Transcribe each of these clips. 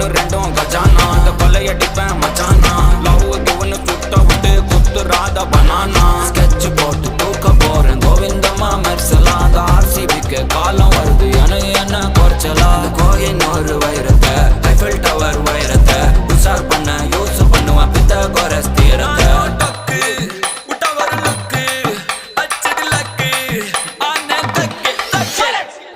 ஒன்னு ரெண்டும் கஜானா அந்த கொள்ளையடிப்பேன் மச்சானா லவ்வுக்கு ஒன்னு சுட்ட விட்டு குத்துறாத பனானா ஸ்கெட்ச் போட்டு தூக்க போறேன் கோவிந்தம்மா மெர்சலா அந்த ஆர்சிபிக்கு காலம் வருது என்ன குறைச்சலா கோயின் ஒரு வைரத்தை ஐஃபில் டவர் வைரத்தை உசார் பண்ண யூஸ் பண்ணுவேன் பித்தகோரஸ் தீரத்தை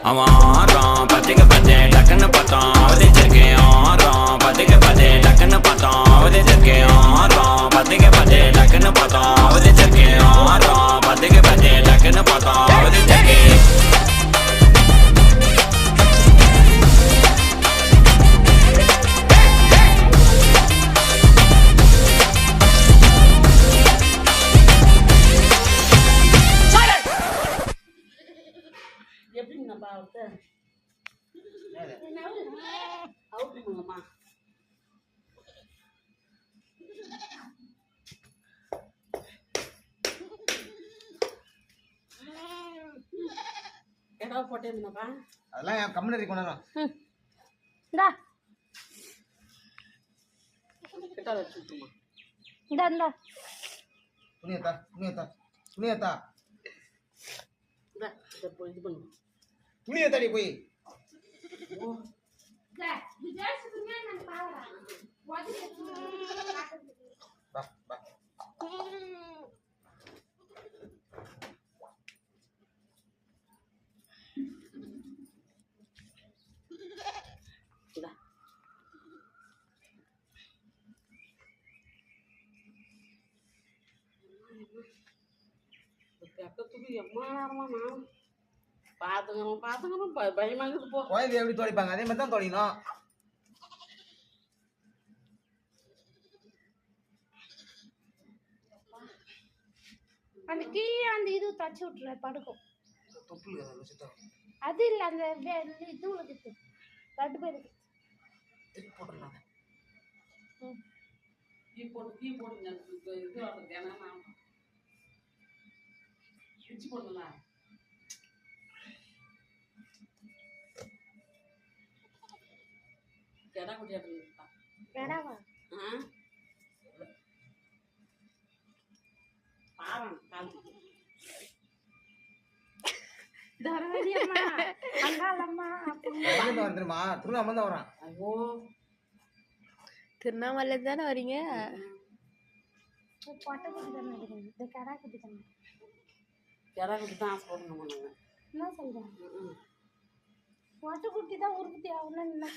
அவன் ஆறான் பத்திக்க பத்தே டக்குன்னு பார்த்தான் அவதிச்சிருக்கேன் ஆறான் பத்திக்க பத்தே டக்குன்னு பார்த்தான் அவதிச்சிருக்கேன் ஆறான் பத்திக்க பத்தே டக்குன்னு பார்த்தான் அவதிச்சிருக்கேன் ஆறான் பத்திக்க பத்தே டக்குன்னு பார்த்தான் அவதிச்சிருக்கேன் எப்படிங்கப்பா அவருக்கு அவுட்டுங்கம்மா ஏதாவது போட்டேங்கப்பா அதெல்லாம் என் கம்யூனிட்டி கொண்டாடுறோம் இந்தா கிட்ட வச்சுட்டுமா இந்தா இந்தா துணியத்தா துணியத்தா துணியத்தா இதை இது பண்ணு துணியத்தாடி போய் பா பா பக்கத்துக்கு எம்மா நேரமா நான் பார்த்துக்கணும் பயமாகுது போ குழந்தை எப்படி துடைப்பாங்க அதே மாதிரி தான் துடைக்கணும் அந்த கீழே அந்த இது தச்சு விட்டுற படுக்கும் தொப்புள் அது இல்லை அந்த இது உள்ளது ரெண்டு பேருக்கு போட்டுருந்தாங்க கீ போட்டு இது தினம் பிச்சு போடணும்ல கெடா குட்டியாட்டா வேடாவா பாவம் காலி வந்துருமா திருவண்ணாமலை தான் வரான் ஐயோ திருவண்ணாமலை தானே வரீங்க பொட்டை குட்டி தானே இந்த கடா குட்டி தானே கெடா குட்டி தான் ஆசைப்படணும் நாங்கள் என்ன சொல்கிறேன் பொட்டை குட்டி தான் உற்பத்தி ஆகணும்னு